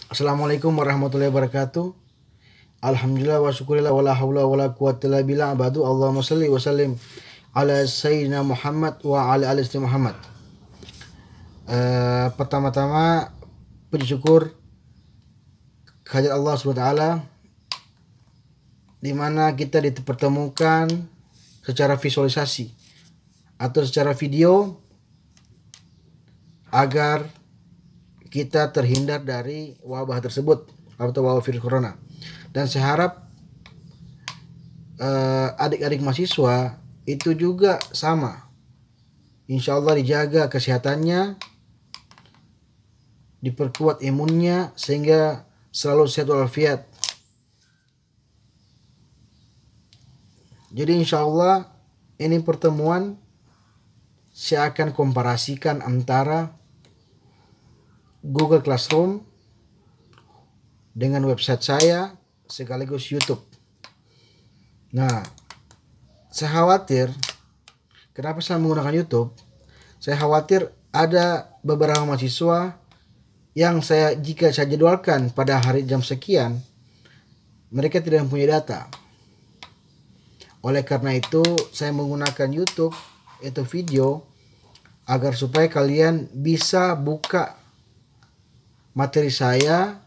Assalamualaikum warahmatullahi wabarakatuh. Alhamdulillah wa syukurillah wa la hawla wa la quwwata illa billah abadu. Allahumma salli wa sallim ala sayyidina Muhammad wa ala ali sayyidina Muhammad. Pertama-tama puji syukur kehadirat Allah SWT di mana kita dipertemukan secara visualisasi atau secara video agar kita terhindar dari wabah tersebut atau wabah virus corona. Dan saya harap adik-adik mahasiswa itu juga sama, insya Allah dijaga kesehatannya, diperkuat imunnya sehingga selalu sehat walafiat. Jadi insya Allah ini pertemuan saya akan komparasikan antara Google Classroom dengan website saya sekaligus YouTube. Nah, saya khawatir kenapa saya menggunakan YouTube? Saya khawatir ada beberapa mahasiswa yang jika saya jadwalkan pada hari jam sekian, mereka tidak mempunyai data. Oleh karena itu, saya menggunakan YouTube itu video agar supaya kalian bisa buka materi saya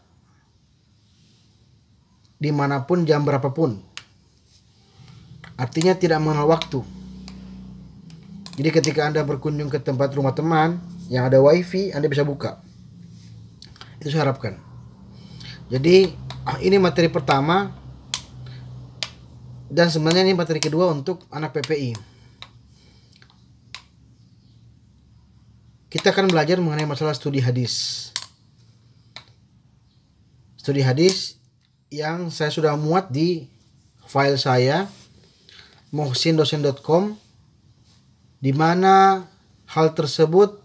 dimanapun jam berapapun. Artinya tidak mengenal waktu. Jadi ketika Anda berkunjung ke tempat rumah teman yang ada wifi, Anda bisa buka. Itu saya harapkan. Jadi ini materi pertama, dan sebenarnya ini materi kedua untuk anak PPI. Kita akan belajar mengenai masalah studi hadis. Studi hadis yang saya sudah muat di file saya muhsindosen.com, di mana hal tersebut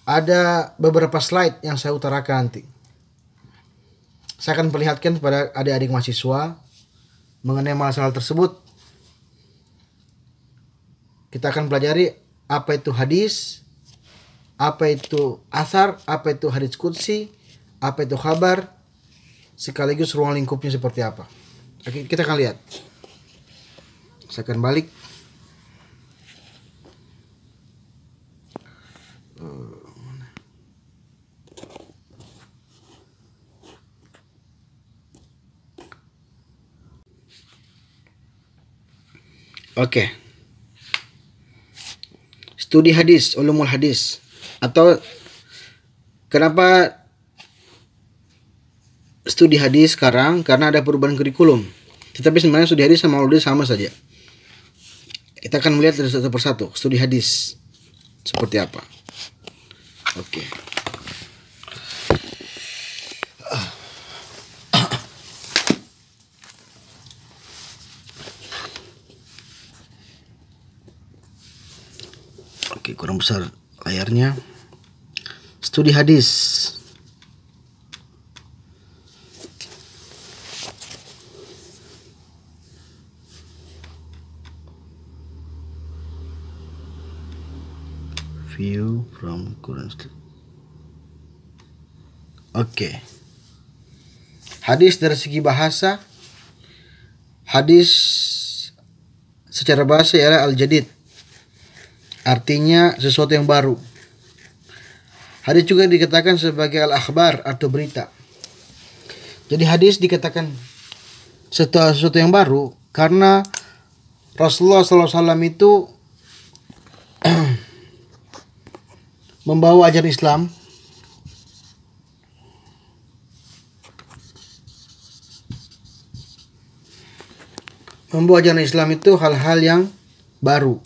ada beberapa slide yang saya utarakan nanti. Saya akan perlihatkan kepada adik-adik mahasiswa mengenai masalah tersebut. Kita akan pelajari apa itu hadis, apa itu athar, apa itu hadis qudsi, apa itu khabar, sekaligus ruang lingkupnya seperti apa. Oke, kita akan lihat. Saya akan balik. Oke. Studi hadis, ulumul hadis, atau kenapa studi hadis sekarang? Karena ada perubahan kurikulum. Tetapi sebenarnya studi hadis sama ulumul hadis sama saja. Kita akan melihat dari satu persatu studi hadis seperti apa. Oke. Oke, kurang besar layarnya. Studi hadis. View from current. Oke. Hadis dari segi bahasa, hadis secara bahasa ialah al-jadid, artinya sesuatu yang baru. Hadis juga dikatakan sebagai al-akhbar atau berita. Jadi hadis dikatakan sesuatu yang baru karena Rasulullah SAW itu membawa ajaran Islam itu hal-hal yang baru,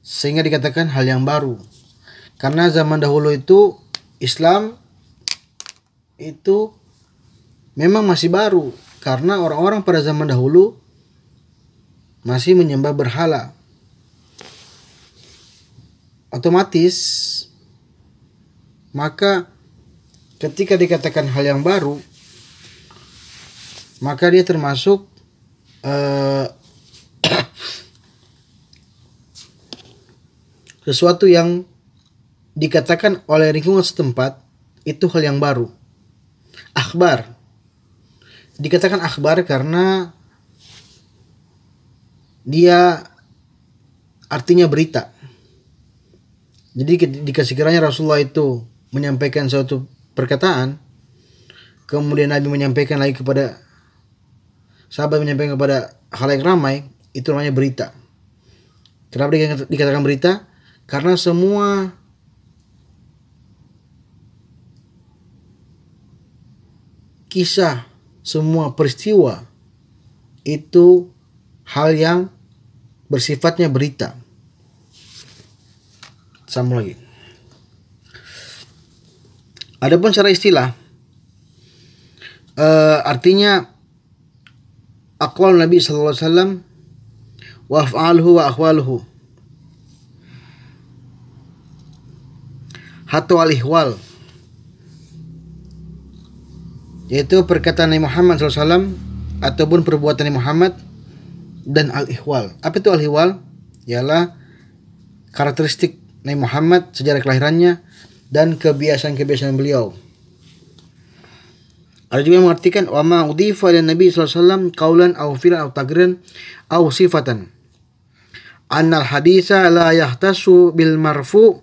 sehingga dikatakan hal yang baru. Karena zaman dahulu itu Islam itu memang masih baru, karena orang-orang pada zaman dahulu masih menyembah berhala. Otomatis maka ketika dikatakan hal yang baru, maka dia termasuk sesuatu yang dikatakan oleh lingkungan setempat itu hal yang baru. akhbar. Dikatakan akhbar karena dia artinya berita. Jadi jika sekiranya Rasulullah itu menyampaikan suatu perkataan, kemudian Nabi menyampaikan lagi kepada sahabat, menyampaikan kepada khalayak ramai, itu namanya berita. Kenapa dikatakan berita? Karena semua kisah, semua peristiwa itu hal yang bersifatnya berita. Sama lagi. Adapun secara istilah, artinya aqwal Nabi sallallahu alaihi wasallam wa af'aluhu wa aqwaluhu hatta al-ihwal, yaitu perkataan Nabi Muhammad sallallahu alaihi wasallam ataupun perbuatan Nabi Muhammad, dan al-ihwal. Apa itu al-ihwal? Ialah karakteristik Nabi Muhammad, sejarah kelahirannya, dan kebiasaan-kebiasaan beliau. Ada juga yang mengartikan wa ma udhifa ila Nabi sallallahu alaihi wasallam qaulan aw fi'lan aw taqriran aw sifatan. Annal haditsa la yahtasu bil marfu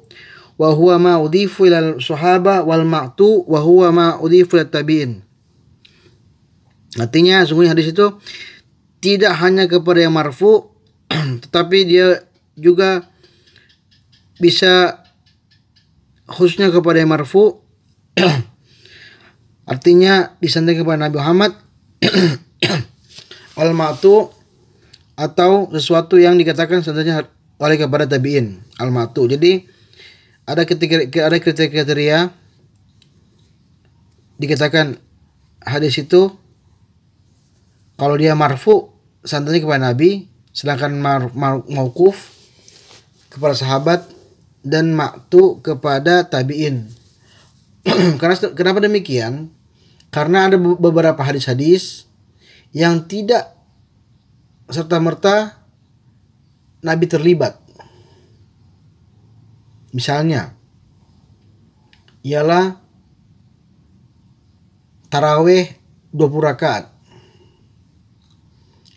wa huwa ma udhifa ila sahaba wal ma'tu wa huwa ma udhifa ila tabi'in. Artinya sungguhnya hadis itu tidak hanya kepada yang marfu tetapi dia juga bisa khususnya kepada yang marfu artinya disandarkan kepada Nabi Muhammad al-ma'tu, atau sesuatu yang dikatakan sebenarnya oleh kepada tabi'in, al-ma'tu. Jadi ada kriteria dikatakan hadis itu kalau dia marfu sandarnya kepada Nabi, sedangkan mauquf kepada sahabat dan ma'tu kepada tabi'in. Kenapa demikian? Karena ada beberapa hadis-hadis yang tidak serta-merta Nabi terlibat. Misalnya, ialah tarawih 20 rakaat.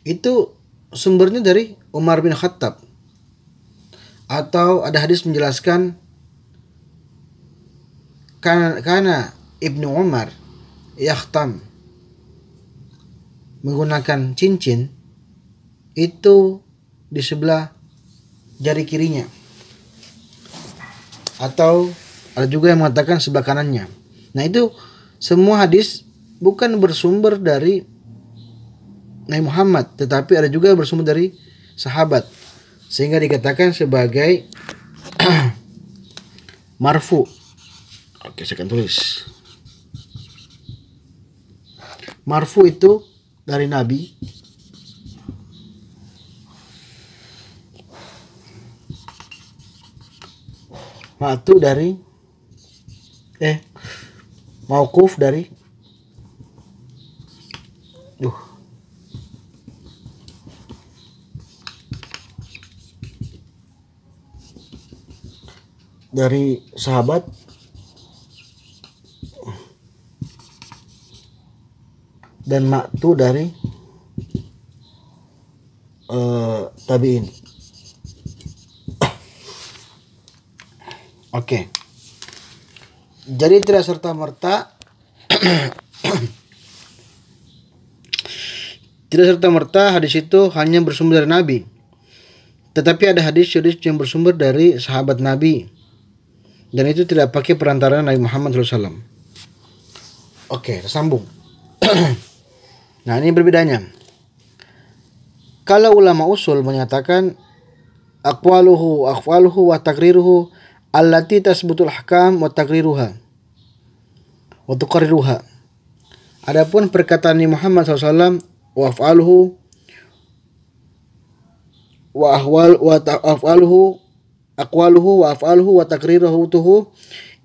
Itu sumbernya dari Umar bin Khattab. Atau ada hadis menjelaskan karena Ibnu Umar yakhtam menggunakan cincin itu di sebelah jari kirinya, atau ada juga yang mengatakan sebelah kanannya. Nah, itu semua hadis bukan bersumber dari Nabi Muhammad, tetapi ada juga bersumber dari sahabat, sehingga dikatakan sebagai marfu. Oke, saya akan tulis. Marfu itu dari Nabi. Ma'tu dari mauquf dari sahabat, dan ma'tu dari tabi'in. Oke. Jadi tidak serta-merta hadis itu hanya bersumber dari Nabi. Tetapi ada hadis-hadis yang bersumber dari sahabat Nabi. Dan itu tidak pakai perantara Nabi Muhammad SAW. Oke, sambung. Nah, ini berbedanya. Kalau ulama usul menyatakan aqwaluhu wa taqriruhu allati tasbutul ahkam wa taqriruha wa tuqarriruha. Adapun perkataan Nabi Muhammad SAW wa af'aluhu wa af'aluhu aqwaluhu wa af'aluhu wa taqriruhu tuhu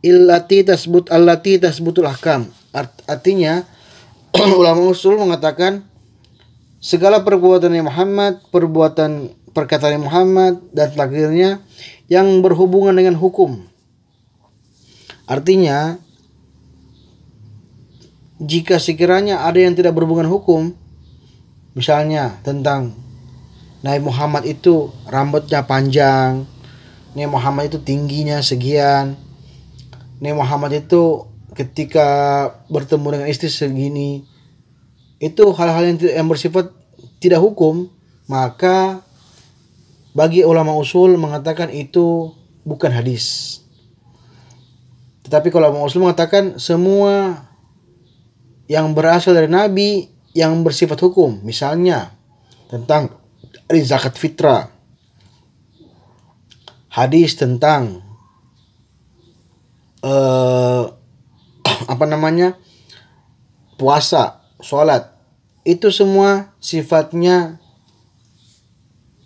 allati tasbutul ahkam. Artinya ulama usul mengatakan segala perbuatan Muhammad, perkataan Muhammad dan takdirnya yang berhubungan dengan hukum. Artinya jika sekiranya ada yang tidak berhubungan hukum, misalnya tentang Nabi Muhammad itu rambutnya panjang, Nabi Muhammad itu tingginya sekian, Nabi Muhammad itu ketika bertemu dengan istri segini, itu hal-hal yang bersifat tidak hukum, maka bagi ulama usul mengatakan itu bukan hadis. Tetapi kalau ulama usul mengatakan semua yang berasal dari Nabi yang bersifat hukum, misalnya tentang zakat fitrah, hadis tentang puasa, sholat, itu semua sifatnya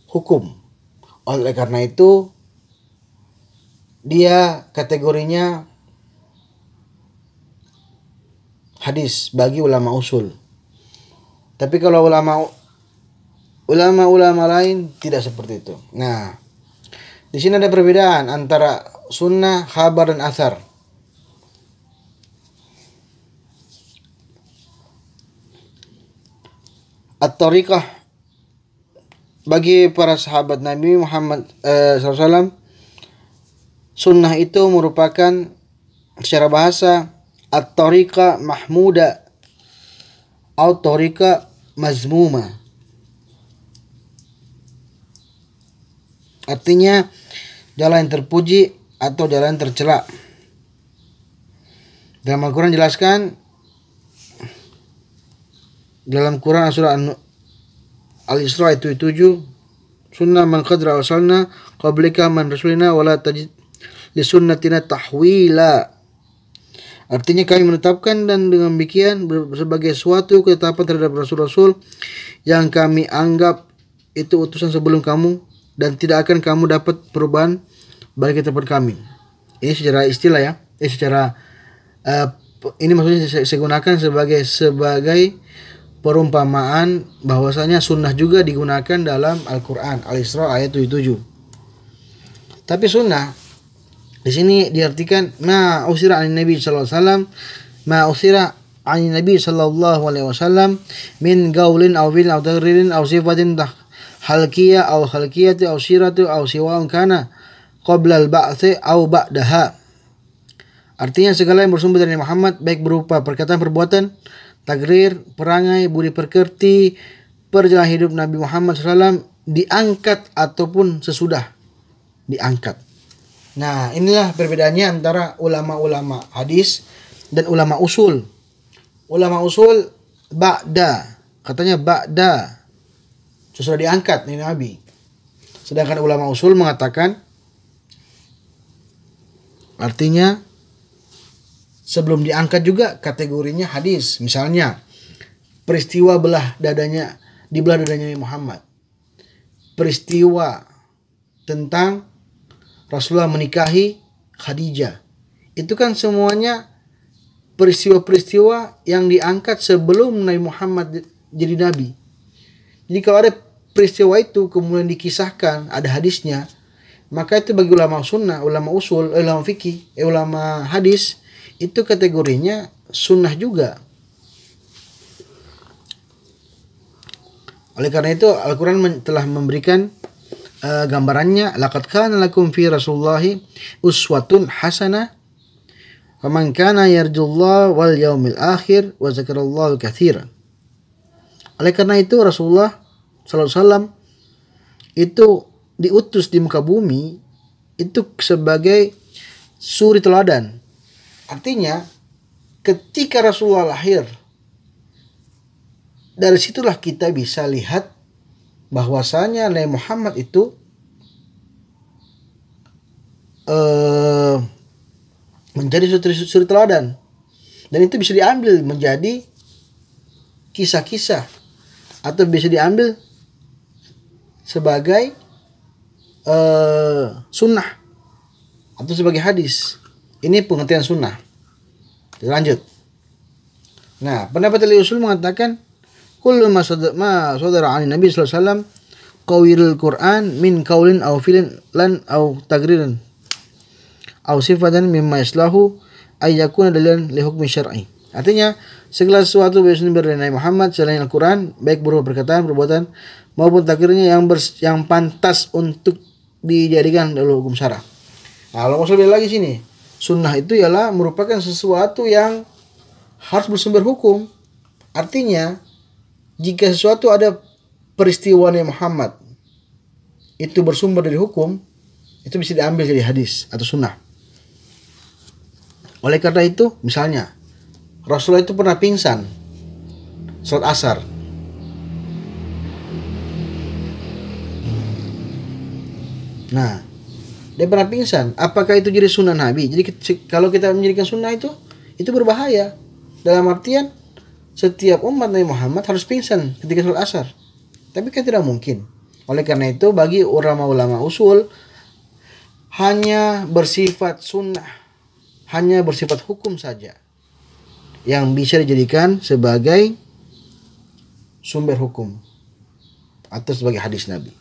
hukum. Oleh karena itu dia kategorinya hadis bagi ulama usul. Tapi kalau ulama lain tidak seperti itu. Nah, di sini ada perbedaan antara sunnah, khabar, dan athar. At-tariqah bagi para sahabat Nabi Muhammad SAW, sunnah itu merupakan secara bahasa at-tariqah mahmuda atau tariqah mazmuma. Artinya jalan yang terpuji atau jalan tercela. Dalam Al-Quran jelaskan, dalam Quran surah Al-Isra itu 7, sunnah man qadra arsalna qablika man rasulina wala tajid li sunnatina tahwila. Artinya kami menetapkan dan dengan demikian sebagai suatu ketetapan terhadap rasul-rasul yang kami anggap itu utusan sebelum kamu, dan tidak akan kamu dapat perubahan bagi ketetapan kami. Ini secara istilah ya. Ini maksudnya saya gunakan sebagai perumpamaan bahwasanya sunnah juga digunakan dalam Al-Quran Al-Isra ayat 77. Tapi sunnah di sini diartikan ma usira an Nabi sallallahu alaihi wasallam, ma usira an Nabi sallallahu alaihi wasallam min gaulin aw fi'lin aw taqririn aw sifatin halqiyah aw khalqiyati aw siratu aw siwa'un kana qabla al-ba'thi aw ba'daha. Artinya segala yang bersumber dari Muhammad, baik berupa perkataan, perbuatan, takrir, perangai, budi pekerti, perjalanan hidup Nabi Muhammad SAW, diangkat ataupun sesudah diangkat. Nah, inilah perbedaannya antara ulama-ulama hadis dan ulama usul. Ulama usul ba'da, katanya ba'da, sesudah diangkat nih Nabi. Sedangkan ulama usul mengatakan artinya sebelum diangkat juga kategorinya hadis. Misalnya peristiwa dibelah dadanya Muhammad, peristiwa tentang Rasulullah menikahi Khadijah, itu kan semuanya peristiwa-peristiwa yang diangkat sebelum Nabi Muhammad jadi nabi. Jadi kalau ada peristiwa itu kemudian dikisahkan, ada hadisnya, maka itu bagi ulama sunnah, ulama usul, ulama fikih, ulama hadis, itu kategorinya sunnah juga. Oleh karena itu Al-Quran telah memberikan gambarannya, laqad kana lakum fi Rasulillahi uswatun hasanah faman kana yarjullaha wal yaumil akhir wa dzakarallaha katsiran. Oleh karena itu Rasulullah sallallahu alaihi wasallam itu diutus di muka bumi itu sebagai suri teladan. Artinya ketika Rasulullah lahir, dari situlah kita bisa lihat bahwasanya Nabi Muhammad itu menjadi suri teladan, dan itu bisa diambil menjadi kisah-kisah atau bisa diambil sebagai sunnah atau sebagai hadis. Ini pengertian sunnah. Lanjut. Nah, pendapat ahli usul mengatakan kullu ma sadara 'an Nabi sallallahu alaihi wasallam qawilul Qur'an min qaulin aw fi'lin lan aw tagririn aw sifatan mimma yaslahu ay yakuna dalilan li hukmi syar'i. Artinya segala sesuatu bersumber dari Nabi Muhammad selain Al-Quran, baik berupa perkataan, perbuatan maupun takdirnya yang pantas untuk dijadikan dalam hukum syara. Nah, kalau mau lebih lagi sini, sunnah itu ialah merupakan sesuatu yang harus bersumber hukum. Artinya jika sesuatu ada peristiwa Nabi Muhammad itu bersumber dari hukum, itu bisa diambil jadi hadis atau sunnah. Oleh karena itu, misalnya Rasulullah itu pernah pingsan salat asar. Nah, dia pernah pingsan. Apakah itu jadi sunnah Nabi? Jadi kalau kita menjadikan sunnah itu berbahaya. Dalam artian setiap umat Nabi Muhammad harus pingsan ketika salat asar. Tapi kan tidak mungkin. Oleh karena itu bagi ulama-ulama usul hanya bersifat sunnah, hanya bersifat hukum saja yang bisa dijadikan sebagai sumber hukum atau sebagai hadis Nabi.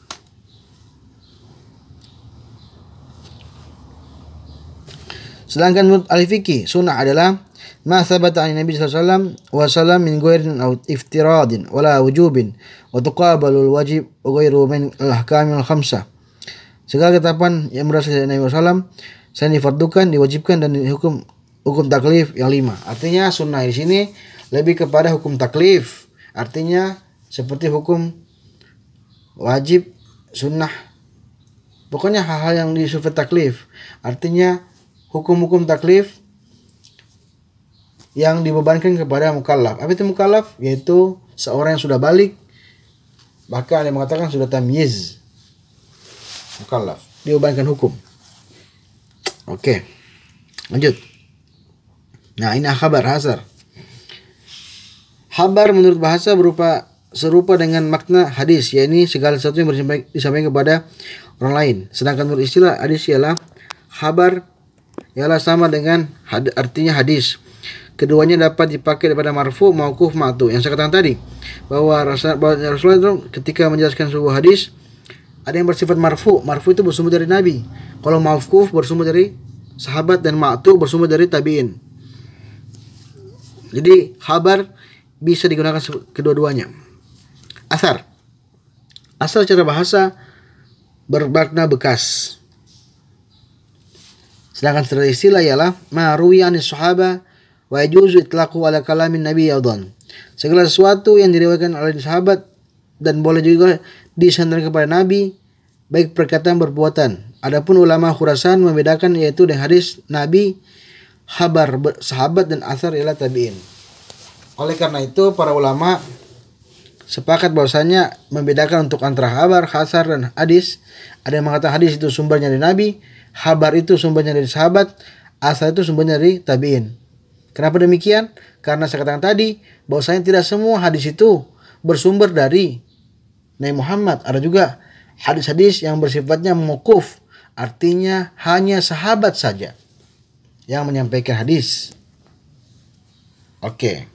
Sedangkan menurut ahli fikih, sunnah adalah ma thabata an Nabi sallallahu alaihi wasallam min ghairin aw iftiradin wala wujubin wa tuqabalu al-wajib wa ghairu min al-ahkam al-khamsah. Segala ketetapan yang berasal dari Nabi sallallahu selain difardukan, diwajibkan dan hukum taklif yang 5. Artinya sunnah di sini lebih kepada hukum taklif. Artinya seperti hukum wajib, sunnah. Pokoknya hal-hal yang disifat taklif. Artinya hukum-hukum taklif yang dibebankan kepada mukallaf. Apa itu mukallaf? Yaitu seorang yang sudah balik, bahkan ada yang mengatakan sudah tamyiz. Mukallaf dibebankan hukum. Oke, lanjut. Nah, ini khabar hasar. Khabar menurut bahasa serupa dengan makna hadis, yakni segala sesuatu yang disampaikan kepada orang lain. Sedangkan menurut istilah hadis ialah khabar ialah sama dengan artinya hadis. Keduanya dapat dipakai daripada marfu, mauquf, ma'tu. Yang saya katakan tadi bahwa Rasulullah itu ketika menjelaskan sebuah hadis ada yang bersifat marfu. Marfu itu bersumber dari Nabi. Kalau mauquf bersumber dari sahabat dan ma'tu bersumber dari tabi'in. Jadi khabar bisa digunakan kedua-duanya. Asar secara bahasa bermakna bekas. Sedangkan secara istilah ialah ma ruwiya anis sahaba wa yajuzu itlaqu ala kalamin nabi yadhan. Segala sesuatu yang diriwayatkan oleh sahabat dan boleh juga disandarkan kepada nabi, baik perkataan perbuatan. Adapun ulama Khurasan membedakan yaitu dengan hadis nabi, khabar sahabat, dan asar ialah tabi'in. Oleh karena itu para ulama sepakat bahwasanya membedakan untuk antara khabar, asar, dan hadis. Ada yang mengatakan hadis itu sumbernya dari Nabi, khabar itu sumbernya dari sahabat, asar itu sumbernya dari tabi'in. Kenapa demikian? Karena saya katakan tadi bahwasanya tidak semua hadis itu bersumber dari Nabi Muhammad. Ada juga hadis-hadis yang bersifatnya mauquf, artinya hanya sahabat saja yang menyampaikan hadis. Oke,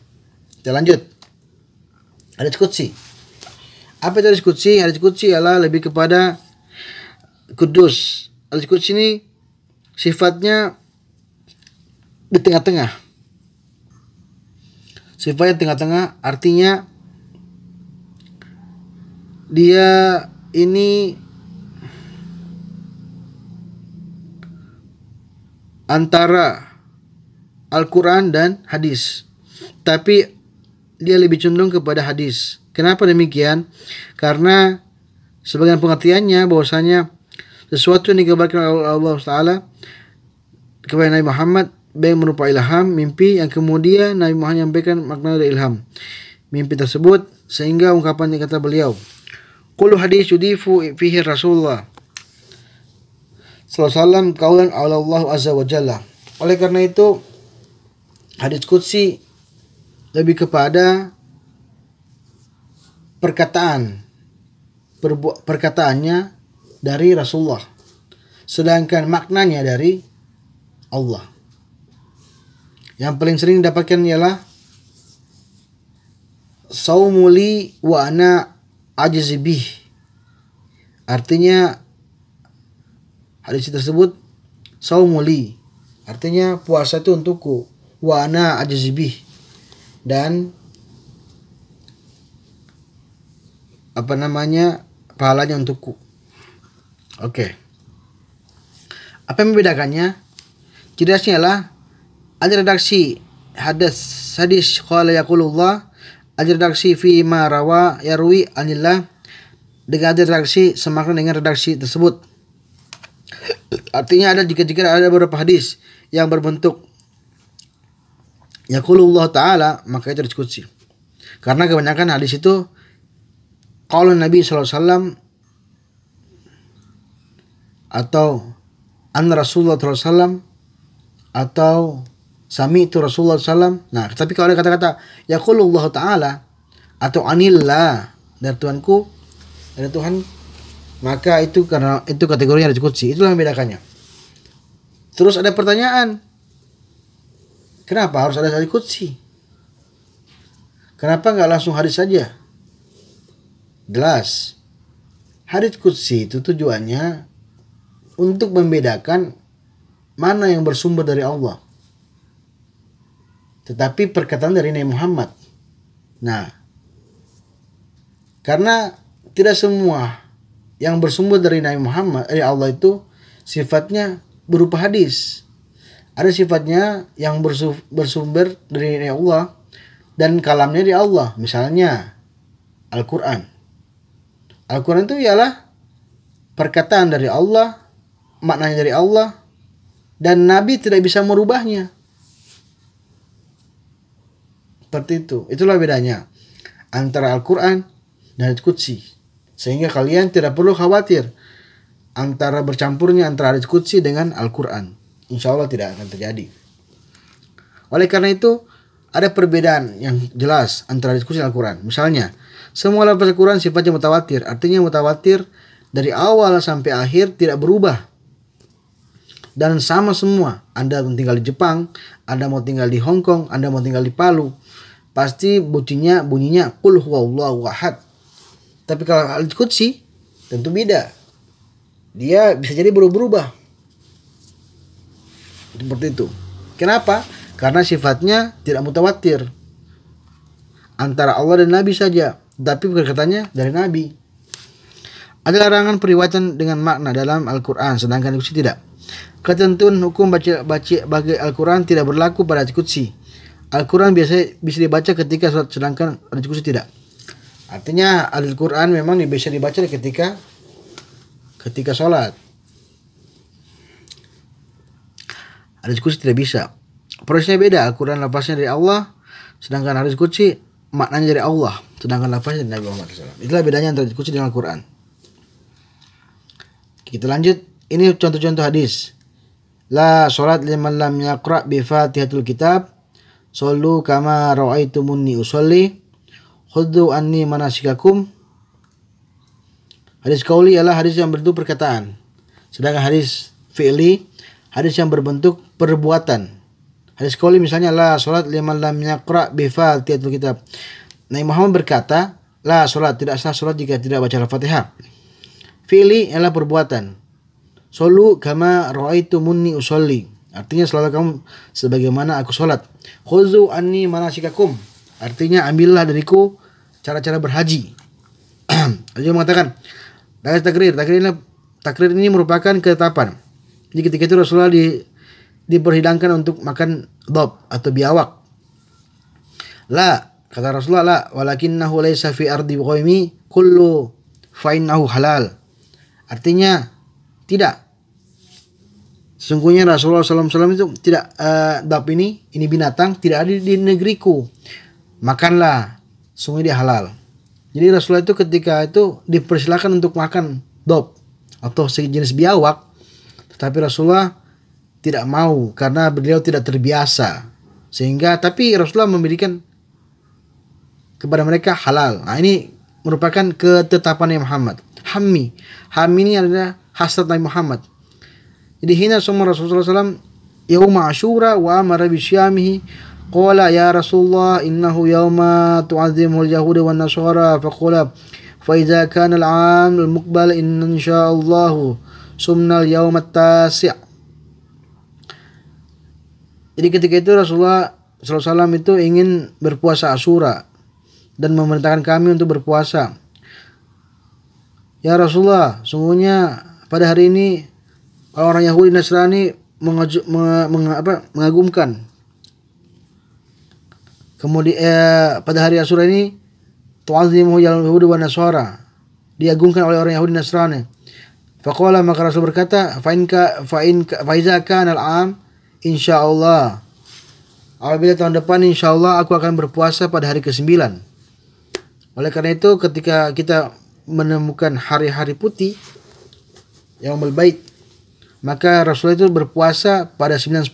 kita lanjut. Hadis qudsi. Apa itu hadis qudsi? Hadis qudsi adalah lebih kepada kudus. Hadis qudsi ini sifatnya di tengah-tengah. Sifatnya tengah-tengah, artinya dia ini antara Al-Quran dan hadis, tapi dia lebih condong kepada hadis. Kenapa demikian? Karena sebagian pengertiannya bahwasanya sesuatu yang dikabarkan oleh Allah Taala kepada Nabi Muhammad baik berupa ilham, mimpi yang kemudian Nabi Muhammad menyampaikan makna dari ilham mimpi tersebut, sehingga ungkapan yang kata beliau, "Qul hadis yudifu fihi Rasulullah sallallahu alaihi wasallam qaulan Allah azza wa jalla." Oleh karena itu hadis qudsi lebih kepada perkataannya dari Rasulullah, sedangkan maknanya dari Allah. Yang paling sering didapatkan ialah saumuli wa ana ajzibih. Artinya hadis tersebut saumuli, artinya puasa itu untukku, wa ana ajzibih, dan pahalanya untukku. Oke. Apa yang membedakannya? Ciri khasnya adalah ada redaksi hadis qala yaqulullah, ada redaksi fi ma rawa yarwi anillah, dengan ada redaksi semakna dengan redaksi tersebut. Artinya jika ada beberapa hadis yang berbentuk yaqulullah ta'ala, maka itu hadis qudsi. Karena kebanyakan hadis itu qaul Nabi sallallahu alaihi wasallam atau an Rasulullah sallallahu alaihi wasallam atau sami'tu Rasulullah sallallahu alaihi wasallam. Nah, tapi kalau ada kata-kata yaqulullah ta'ala atau anillah, dari Tuhanku, dari Tuhan, maka itu karena itu kategorinya hadis qudsi. Itulah yang membedakannya. Terus ada pertanyaan, kenapa harus ada hadis qudsi? Kenapa nggak langsung hadis saja? Jelas, hadis qudsi itu tujuannya untuk membedakan mana yang bersumber dari Allah, tetapi perkataan dari Nabi Muhammad. Nah, karena tidak semua yang bersumber dari Nabi Muhammad, dari Allah itu sifatnya berupa hadis. Ada sifatnya yang bersumber dari Allah dan kalamnya dari Allah. Misalnya Al-Quran. Al-Quran itu ialah perkataan dari Allah, maknanya dari Allah, dan Nabi tidak bisa merubahnya. Seperti itu. Itulah bedanya antara Al-Quran dan hadis qudsi. Sehingga kalian tidak perlu khawatir antara bercampurnya antara hadis qudsi dengan Al-Quran. Insya Allah tidak akan terjadi. Oleh karena itu, ada perbedaan yang jelas antara hadis qudsi dan Al-Quran. Misalnya, semua lafaz Al-Quran sifatnya mutawatir. Artinya mutawatir dari awal sampai akhir tidak berubah. Dan sama semua. Anda mau tinggal di Jepang, Anda mau tinggal di Hong Kong, Anda mau tinggal di Palu, pasti bunyinya qul huwallahu ahad. Tapi kalau hadis qudsi tentu beda. Dia bisa jadi berubah. Seperti itu. Kenapa? Karena sifatnya tidak mutawatir. Antara Allah dan Nabi saja, tapi perkataannya dari Nabi. Ada larangan periwayatan dengan makna dalam Al-Quran, sedangkan hadis qudsi tidak. Ketentuan hukum baca bagi Al-Quran tidak berlaku pada hadis qudsi. Al-Quran biasa bisa dibaca ketika sholat, sedangkan hadis qudsi tidak. Artinya Al-Quran memang bisa dibaca ketika sholat. Hadis qudsi tidak bisa. Prosesnya beda. Al-Quran lafaznya dari Allah, sedangkan hadis qudsi maknanya dari Allah, sedangkan lafaznya dari Nabi Muhammad SAW. Itulah bedanya antara hadis qudsi dengan Al-Quran. Kita lanjut. Ini contoh-contoh hadis. La sholat liman lam yaqra' bi fatihatul kitab. Sallu kama ra'aitumuni usolli. Khudhu anni manasikakum. Hadis qauli adalah hadis yang berbentuk perkataan. Sedangkan hadis fi'li, hadis yang berbentuk perbuatan. Hadis qauli misalnya la sholat liman lam yaqra' bi fatihatul kitab. Nabi Muhammad berkata, la sholat, tidak sah sholat jika tidak baca Al-Fatihah. Fi'li adalah perbuatan. Sallu kama ra'aitumuni usolli. Artinya selalu kamu sebagaimana aku sholat. Khudhu anni manasikakum. Artinya ambillah dariku cara-cara berhaji. Dia mengatakan takrir ini merupakan ketetapan. Jadi ketika itu Rasulullah diperhidangkan untuk makan dhab atau biawak. La, kata Rasulullah, la walakinnahu laysa fi ardi qaumi kullu fa innahu halal. Artinya tidak. Sesungguhnya Rasulullah SAW itu tidak dhab ini binatang tidak ada di negeriku. Makanlah, sungguh dia halal. Jadi Rasulullah itu ketika itu dipersilakan untuk makan dhab atau sejenis biawak, tetapi Rasulullah tidak mau karena beliau tidak terbiasa. Tapi Rasulullah memberikan kepada mereka halal. Nah, ini merupakan ketetapan Nabi Muhammad. Hammi ini adalah hasrat Nabi Muhammad. Jadi hina sama Rasulullah SAW yauma Asyura wa amara bisyamihi qala ya Rasulullah innahu yauma tu'azzimuhu al-yahuda wan nasara faqala fa idza kana al-'am al-muqbal insyaallah sumna al-yawm at-tasi'. Jadi ketika itu Rasulullah SAW itu ingin berpuasa Asyura dan memerintahkan kami untuk berpuasa. Ya Rasulullah, sungguhnya pada hari ini orang Yahudi Nasrani mengagumkan. Kemudian pada hari Asyura ini tu'azimu Yahudi wa Nasara, diagungkan oleh orang Yahudi Nasrani. Faqala, maka Rasul berkata, fa iza kana al-am insyaallah, apabila tahun depan insyaallah aku akan berpuasa pada hari ke-9. Oleh karena itu ketika kita menemukan hari-hari putih Yaumul Bait, maka Rasulullah itu berpuasa pada 9-10.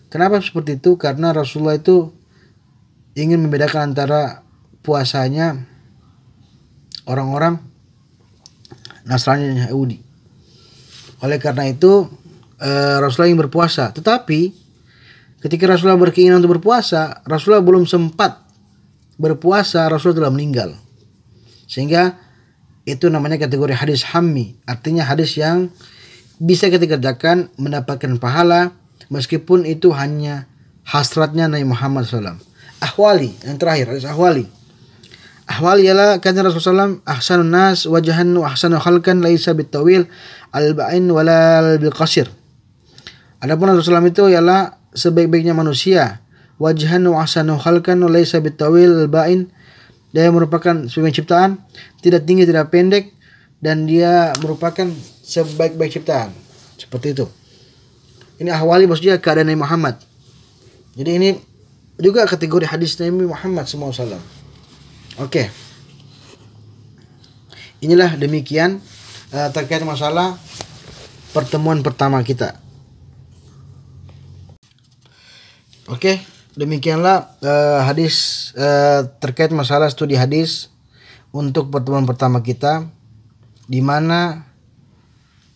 Kenapa seperti itu? Karena Rasulullah itu ingin membedakan antara puasanya orang-orang Nasrani dan Yahudi. Oleh karena itu Rasulullah ingin berpuasa. Tetapi ketika Rasulullah berkeinginan untuk berpuasa, Rasulullah belum sempat berpuasa, Rasulullah telah meninggal. Sehingga itu namanya kategori hadis hammi. Artinya hadis yang bisa kita kerjakan mendapatkan pahala meskipun itu hanya hasratnya Nabi Muhammad SAW. Ahwali, yang terakhir hadis ahwali. Ahwali ialah kata Rasulullah SAW, ahsanun nas wajahan wa ahsanu khalqan laisa bitawil al-ba'in wala bil-qasir. Adapun Rasulullah itu ialah sebaik-baiknya manusia, wajahan wa ahsanu khalqan laisa bitawil al-ba'in. Dia merupakan sebaik ciptaan, tidak tinggi tidak pendek, dan dia merupakan sebaik-baik ciptaan. Seperti itu. Ini ahwali maksudnya keadaan Nabi Muhammad. Jadi ini juga kategori hadis Nabi Muhammad SAW. Oke. Inilah demikian terkait masalah pertemuan pertama kita. Oke, demikianlah hadis terkait masalah studi hadis untuk pertemuan pertama kita, di mana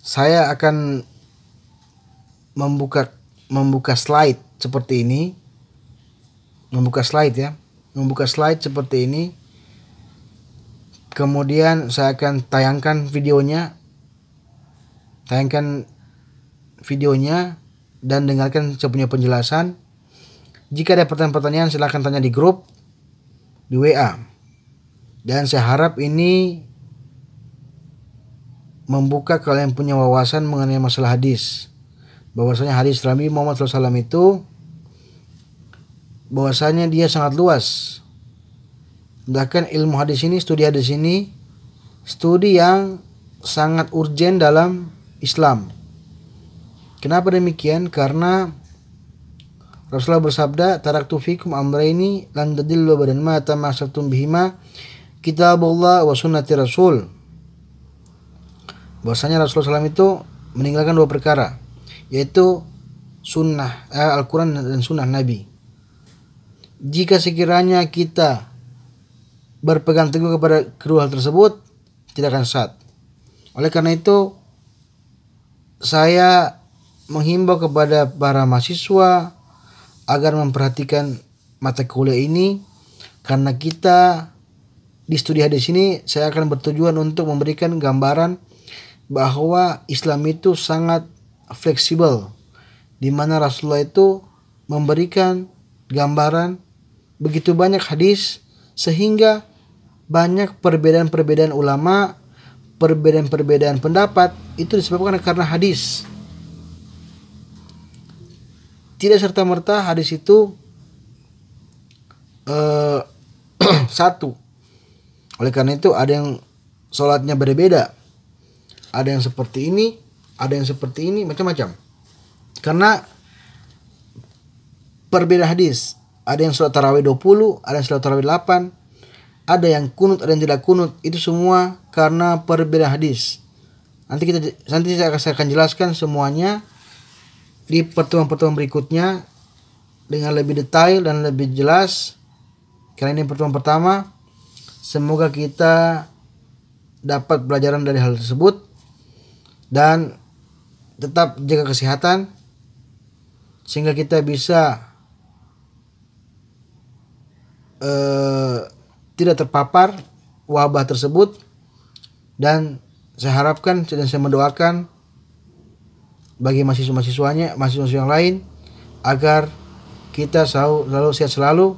saya akan membuka slide seperti ini. Membuka slide seperti ini. Kemudian saya akan tayangkan videonya dan dengarkan saya punya penjelasan. Jika ada pertanyaan-pertanyaan silahkan tanya di grup, di WA. Dan saya harap ini membuka kalian punya wawasan mengenai masalah hadis. Bahwasanya hadis Nabi Muhammad SAW itu bahwasanya dia sangat luas. Bahkan ilmu hadis ini, studi hadis ini, studi yang sangat urgen dalam Islam. Kenapa demikian? Karena Rasulullah bersabda, taraktu fikum amrayni lan tadillu badan ma tamassaktum bihima, kitabullah wa sunnati rasul. Bahwasanya Rasulullah SAW itu meninggalkan dua perkara, yaitu sunnah Al-Quran dan sunnah Nabi. Jika sekiranya kita berpegang teguh kepada kedua hal tersebut, tidak akan sesat. Oleh karena itu, saya menghimbau kepada para mahasiswa agar memperhatikan mata kuliah ini, karena kita di studi hadis ini saya akan bertujuan untuk memberikan gambaran bahwa Islam itu sangat fleksibel, di mana Rasulullah itu memberikan gambaran begitu banyak hadis sehingga banyak perbedaan-perbedaan ulama, perbedaan-perbedaan pendapat itu disebabkan karena hadis. Tidak serta-merta hadis itu satu. Oleh karena itu ada yang sholatnya berbeda, ada yang seperti ini, ada yang seperti ini, macam-macam. Karena perbedaan hadis, ada yang sholat tarawih 20, ada yang sholat tarawih 8, ada yang kunut, ada yang tidak kunut. Itu semua karena perbedaan hadis. Nanti saya akan jelaskan semuanya di pertemuan-pertemuan berikutnya dengan lebih detail dan lebih jelas. Karena ini pertemuan pertama, semoga kita dapat pelajaran dari hal tersebut dan tetap jaga kesehatan sehingga kita bisa tidak terpapar wabah tersebut. Dan saya harapkan dan saya mendoakan bagi mahasiswa-mahasiswa yang lain agar kita selalu sehat selalu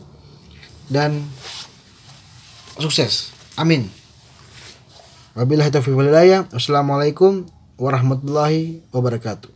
dan sukses. Amin. Wabillahi taufiq wal hidayah. Wassalamualaikum warahmatullahi wabarakatuh.